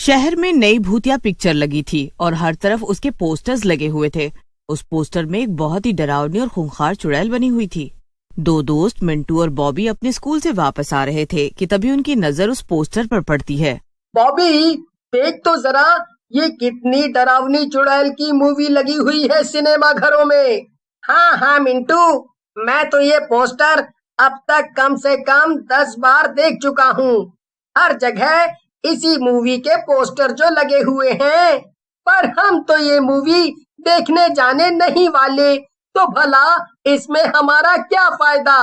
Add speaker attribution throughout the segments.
Speaker 1: शहर में नई भूतिया पिक्चर लगी थी और हर तरफ उसके पोस्टर्स लगे हुए थे। उस पोस्टर में एक बहुत ही डरावनी और खूंखार चुड़ैल बनी हुई थी। दो दोस्त मिंटू और बॉबी अपने स्कूल से वापस आ रहे थे कि तभी उनकी नजर उस पोस्टर पर पड़ती है।
Speaker 2: बॉबी, देख तो जरा, ये कितनी डरावनी चुड़ैल की मूवी लगी हुई है सिनेमा घरों में। हाँ हाँ मिंटू, मैं तो ये पोस्टर अब तक कम से कम 10 बार देख चुका हूँ। हर जगह इसी मूवी के पोस्टर जो लगे हुए हैं, पर हम तो ये मूवी देखने जाने नहीं वाले, तो भला इसमें हमारा क्या फायदा।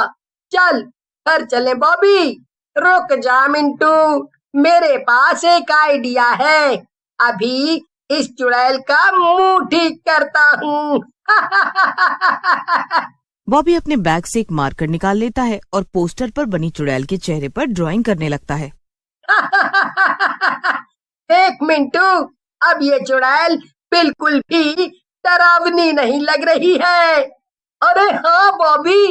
Speaker 2: चल घर चले बॉबी। रुक जा मिंटू, मेरे पास एक आइडिया है। अभी इस चुड़ैल का मुंह ठीक करता हूँ।
Speaker 1: बॉबी अपने बैग से एक मार्कर निकाल लेता है और पोस्टर पर बनी चुड़ैल के चेहरे पर ड्राइंग करने लगता है।
Speaker 2: देख मिंटू, अब ये चुड़ैल बिल्कुल भी डरावनी नहीं लग रही है। अरे हाँ बॉबी,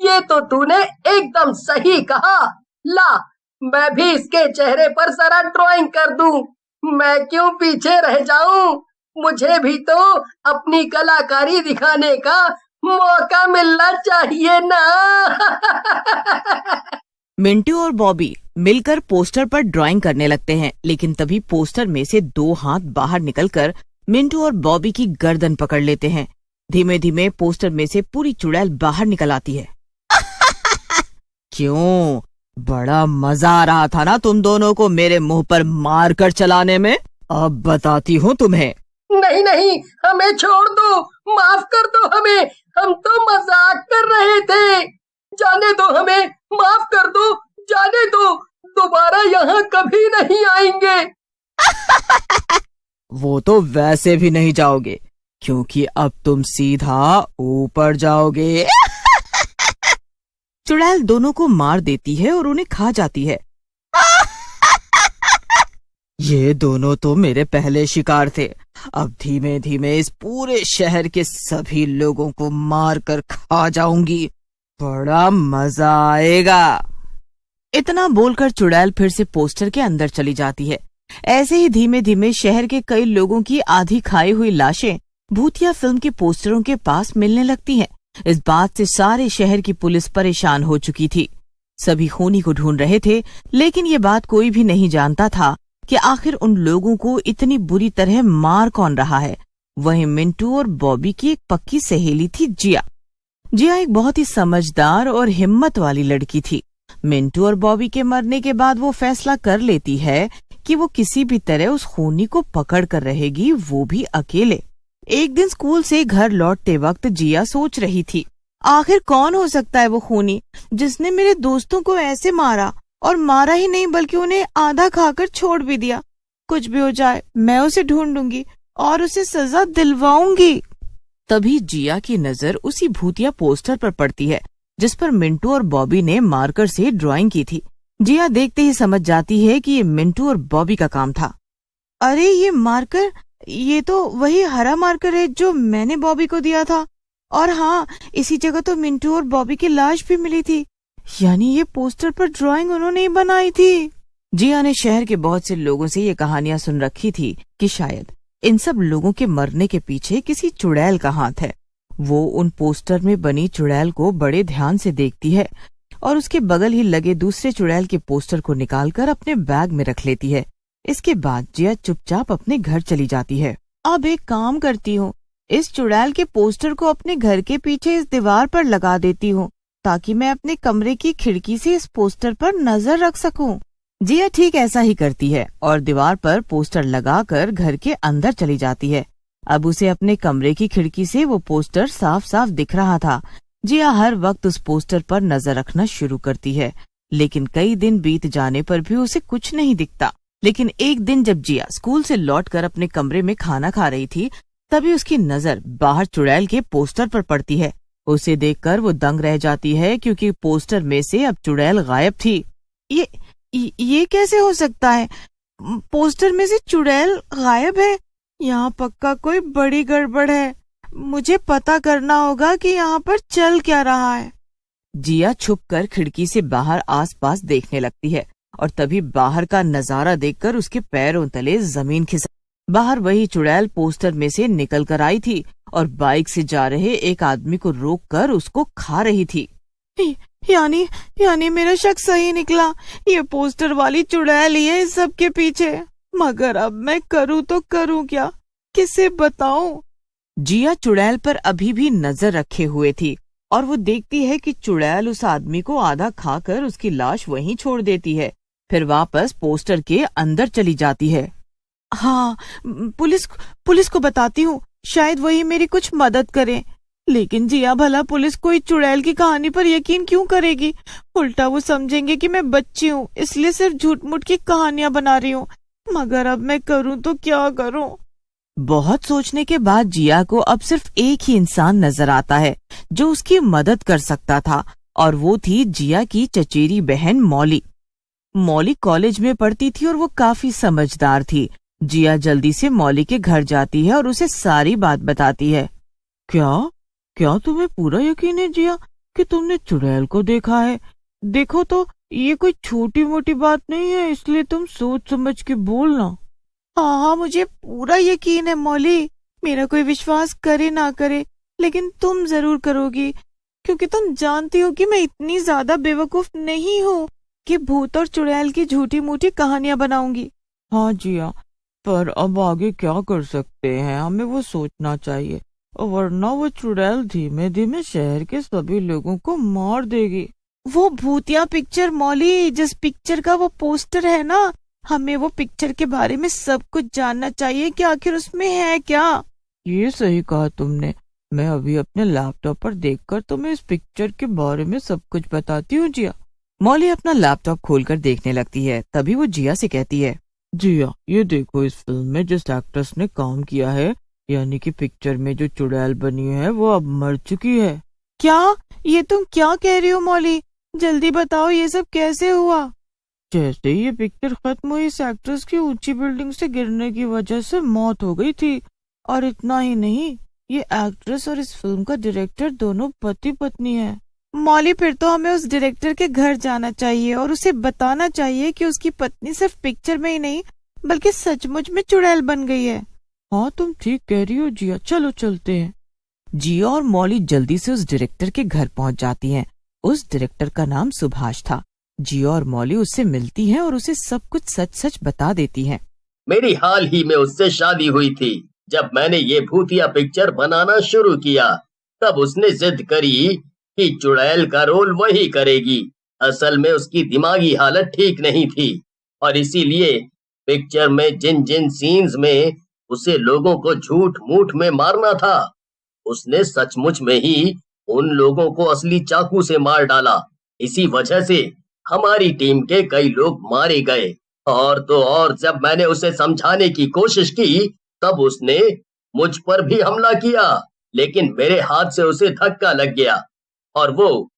Speaker 2: ये तो तूने एकदम सही कहा। ला, मैं भी इसके चेहरे पर जरा ड्राइंग कर दूं। मैं क्यों पीछे रह जाऊं? मुझे भी तो अपनी कलाकारी दिखाने का मौका मिलना चाहिए ना।
Speaker 1: मिंटू और बॉबी मिलकर पोस्टर पर ड्राइंग करने लगते हैं, लेकिन तभी पोस्टर में से दो हाथ बाहर निकलकर मिंटू और बॉबी की गर्दन पकड़ लेते हैं। धीमे धीमे पोस्टर में से पूरी चुड़ैल बाहर निकल आती है। क्यों, बड़ा मजा आ रहा था ना तुम दोनों को मेरे मुंह पर मार कर चलाने में? अब बताती हूँ तुम्हें।
Speaker 2: नहीं नहीं, हमें छोड़ दो, माफ कर दो हमें, हम तो मजाक कर रहे थे। जाने दो हमें, माफ कर दो, जाने दो, दोबारा यहाँ कभी नहीं आएंगे।
Speaker 1: वो तो वैसे भी नहीं जाओगे, क्योंकि अब तुम सीधा ऊपर जाओगे। चुड़ैल दोनों को मार देती है और उन्हें खा जाती है। ये दोनों तो मेरे पहले शिकार थे। अब धीमे धीमे इस पूरे शहर के सभी लोगों को मार कर खा जाऊंगी। बड़ा मजा आएगा। इतना बोलकर चुड़ैल फिर से पोस्टर के अंदर चली जाती है। ऐसे ही धीमे धीमे शहर के कई लोगों की आधी खाई हुई लाशें भूतिया फिल्म के पोस्टरों के पास मिलने लगती हैं। इस बात से सारे शहर की पुलिस परेशान हो चुकी थी। सभी खूनी को ढूंढ रहे थे, लेकिन ये बात कोई भी नहीं जानता था कि आखिर उन लोगों को इतनी बुरी तरह मार कौन रहा है। वहीं मिंटू और बॉबी की एक पक्की सहेली थी जिया। जिया एक बहुत ही समझदार और हिम्मत वाली लड़की थी। मिंटू और बॉबी के मरने के बाद वो फैसला कर लेती है कि वो किसी भी तरह उस खूनी को पकड़ कर रहेगी, वो भी अकेले। एक दिन स्कूल से घर लौटते वक्त जिया सोच रही थी, आखिर कौन हो सकता है वो खूनी जिसने मेरे दोस्तों को ऐसे मारा, और मारा ही नहीं बल्कि उन्हें आधा खाकर छोड़ भी दिया। कुछ भी हो जाए, मैं उसे ढूंढूंगी और उसे सजा दिलवाऊंगी। तभी जिया की नजर उसी भूतिया पोस्टर पर पड़ती है जिस पर मिंटू और बॉबी ने मार्कर से ड्राइंग की थी। जिया देखते ही समझ जाती है कि ये मिंटू और बॉबी का काम था। अरे ये मार्कर, ये तो वही हरा मार्कर है जो मैंने बॉबी को दिया था। और हाँ, इसी जगह तो मिंटू और बॉबी की लाश भी मिली थी। यानी ये पोस्टर पर ड्राइंग उन्होंने ही बनाई थी। जिया ने शहर के बहुत से लोगों से ये कहानियां सुन रखी थी कि शायद इन सब लोगों के मरने के पीछे किसी चुड़ैल का हाथ है। वो उन पोस्टर में बनी चुड़ैल को बड़े ध्यान से देखती है और उसके बगल ही लगे दूसरे चुड़ैल के पोस्टर को निकालकर अपने बैग में रख लेती है। इसके बाद जिया चुपचाप अपने घर चली जाती है। अब एक काम करती हूँ, इस चुड़ैल के पोस्टर को अपने घर के पीछे इस दीवार पर लगा देती हूँ, ताकि मैं अपने कमरे की खिड़की से इस पोस्टर पर नजर रख सकूं। जिया ठीक ऐसा ही करती है और दीवार पर पोस्टर लगाकर घर के अंदर चली जाती है। अब उसे अपने कमरे की खिड़की से वो पोस्टर साफ साफ दिख रहा था। जिया हर वक्त उस पोस्टर पर नजर रखना शुरू करती है, लेकिन कई दिन बीत जाने पर भी उसे कुछ नहीं दिखता। लेकिन एक दिन जब जिया स्कूल से लौटकर अपने कमरे में खाना खा रही थी, तभी उसकी नजर बाहर चुड़ैल के पोस्टर पर पड़ती है। उसे देखकर वो दंग रह जाती है, क्योंकि पोस्टर में से अब चुड़ैल गायब थी। ये कैसे हो सकता है? पोस्टर में से चुड़ैल गायब है? यहाँ पक्का कोई बड़ी गड़बड़ है। मुझे पता करना होगा कि यहाँ पर चल क्या रहा है। जिया छुपकर खिड़की से बाहर आसपास देखने लगती है। और तभी बाहर का नजारा देखकर उसके पैरों तले जमीन खिसक। बाहर वही चुड़ैल पोस्टर में से निकल कर आई थी और बाइक से जा रहे एक आदमी को रोककर उसको खा रही थी। यानी मेरा शक सही निकला, ये पोस्टर वाली चुड़ैल ही है इस सब के पीछे। मगर अब मैं करूँ तो करूँ क्या, किसे बताऊं? जिया चुड़ैल पर अभी भी नजर रखे हुए थी और वो देखती है कि चुड़ैल उस आदमी को आधा खाकर उसकी लाश वहीं छोड़ देती है, फिर वापस पोस्टर के अंदर चली जाती है। हाँ, पुलिस को बताती हूँ, शायद वही मेरी कुछ मदद करे। लेकिन जिया भला पुलिस कोई चुड़ैल की कहानी पर यकीन क्यों करेगी? उल्टा वो समझेंगे कि मैं बच्ची हूँ, इसलिए सिर्फ झूठ मूठ की कहानियां बना रही हूँ। मगर अब मैं करूँ तो क्या करूँ? बहुत सोचने के बाद जिया को अब सिर्फ एक ही इंसान नजर आता है जो उसकी मदद कर सकता था, और वो थी जिया की चचेरी बहन मौली। मौली कॉलेज में पढ़ती थी और वो काफी समझदार थी। जिया जल्दी से मौली के घर जाती है और उसे सारी बात बताती है। क्या तुम्हें पूरा यकीन है जिया कि तुमने चुड़ैल को देखा है? देखो तो ये कोई छोटी मोटी बात नहीं है, इसलिए तुम सोच समझ के बोलना। हाँ, मुझे पूरा यकीन है मौली। मेरा कोई विश्वास करे ना करे, लेकिन तुम जरूर करोगी, क्योंकि तुम जानती हो कि मैं इतनी ज्यादा बेवकूफ नहीं हूँ कि भूत और चुड़ैल की झूठी मूठी कहानियां बनाऊंगी। हाँ जिया, पर अब आगे क्या कर सकते हैं, हमें वो सोचना चाहिए, वरना वो चुड़ैल धीमे धीमे शहर के सभी लोगों को मार देगी। वो भूतिया पिक्चर मौली, जिस पिक्चर का वो पोस्टर है ना, हमें वो पिक्चर के बारे में सब कुछ जानना चाहिए कि आखिर उसमें है क्या। ये सही कहा तुमने। मैं अभी अपने लैपटॉप पर देखकर तुम्हें इस पिक्चर के बारे में सब कुछ बताती हूँ जिया। मौली अपना लैपटॉप खोलकर देखने लगती है। तभी वो जिया से कहती है, जिया ये देखो, इस फिल्म में जिस एक्ट्रेस ने काम किया है, यानी कि पिक्चर में जो चुड़ैल बनी है, वो अब मर चुकी है। क्या? ये तुम क्या कह रही हो मौली? जल्दी बताओ, ये सब कैसे हुआ? जैसे ही ये पिक्चर खत्म हुई, इस एक्ट्रेस की ऊंची बिल्डिंग से गिरने की वजह से मौत हो गई थी। और इतना ही नहीं, ये एक्ट्रेस और इस फिल्म का डायरेक्टर दोनों पति पत्नी हैं। मौली, फिर तो हमें उस डायरेक्टर के घर जाना चाहिए और उसे बताना चाहिए कि उसकी पत्नी सिर्फ पिक्चर में ही नहीं बल्कि सचमुच में चुड़ैल बन गई है। हाँ, तुम ठीक कह रही हो जिया, चलो चलते हैं। जिया और मौली जल्दी से उस डायरेक्टर के घर पहुंच जाती हैं। उस डायरेक्टर का नाम सुभाष था। जिया और मौली उससे मिलती हैं और उसे सब कुछ सच सच बता देती हैं।
Speaker 2: मेरी हाल ही में उससे शादी हुई थी। जब मैंने ये भूतिया पिक्चर बनाना शुरू किया, तब उसने जिद करी कि चुड़ैल का रोल वही करेगी। असल में उसकी दिमागी हालत ठीक नहीं थी और इसीलिए पिक्चर में जिन जिन सीन्स में उसे लोगों को झूठ मूठ में मारना था, उसने सचमुच में ही उन लोगों को असली चाकू से मार डाला। इसी वजह से हमारी टीम के कई लोग मारे गए। और तो और, जब मैंने उसे समझाने की कोशिश की, तब उसने मुझ पर भी हमला किया, लेकिन मेरे हाथ से उसे धक्का लग गया और वो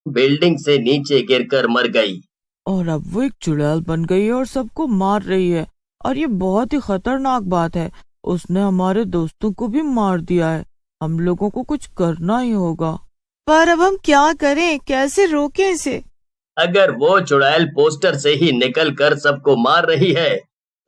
Speaker 2: बिल्डिंग से नीचे गिरकर मर गई।
Speaker 1: और अब वो एक चुड़ैल बन गई है और सबको मार रही है, और ये बहुत ही खतरनाक बात है। उसने हमारे दोस्तों को भी मार दिया है। हम लोगों को कुछ करना ही होगा। पर अब हम क्या करें, कैसे रोकें इसे?
Speaker 2: अगर वो चुड़ैल पोस्टर से ही निकलकर सबको मार रही है,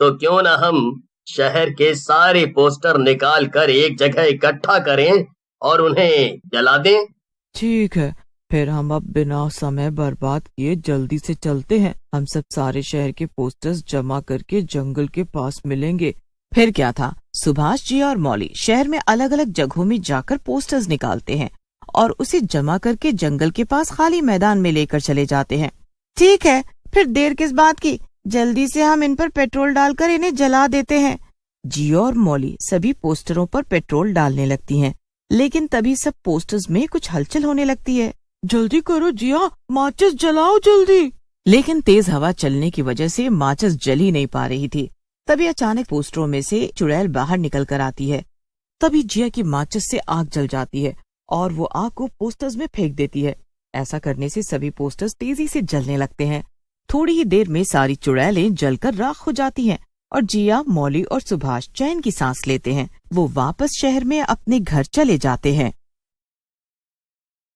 Speaker 2: तो क्यों ना हम शहर के सारे पोस्टर निकाल कर एक जगह इकट्ठा करें और उन्हें जला दें। ठीक है, फिर हम अब बिना समय बर्बाद किए जल्दी से चलते हैं। हम सब सारे शहर के पोस्टर्स जमा करके जंगल के पास मिलेंगे। फिर क्या था, सुभाष जी और मौली शहर में अलग अलग जगहों में जाकर पोस्टर्स निकालते हैं और उसे जमा करके जंगल के पास खाली मैदान में लेकर चले जाते हैं। ठीक है, फिर देर किस बात की, जल्दी से हम इन पर पेट्रोल डालकर इन्हें जला देते हैं। जिया और मौली सभी पोस्टरों पर पेट्रोल डालने लगती हैं, लेकिन तभी सब पोस्टर्स में कुछ हलचल होने लगती है। जल्दी करो जिया, माचिस जलाओ जल्दी। लेकिन तेज हवा चलने की वजह से माचिस जल ही नहीं पा रही थी। तभी अचानक पोस्टरों में से चुड़ैल बाहर निकल कर आती है। तभी जिया की माचिस से आग जल जाती है और वो आग को पोस्टर्स में फेंक देती है। ऐसा करने से सभी पोस्टर्स तेजी से जलने लगते हैं। थोड़ी ही देर में सारी चुड़ैलें जलकर राख हो जाती हैं और जिया, मौली और सुभाष चैन की सांस लेते हैं। वो वापस शहर में अपने घर चले जाते हैं।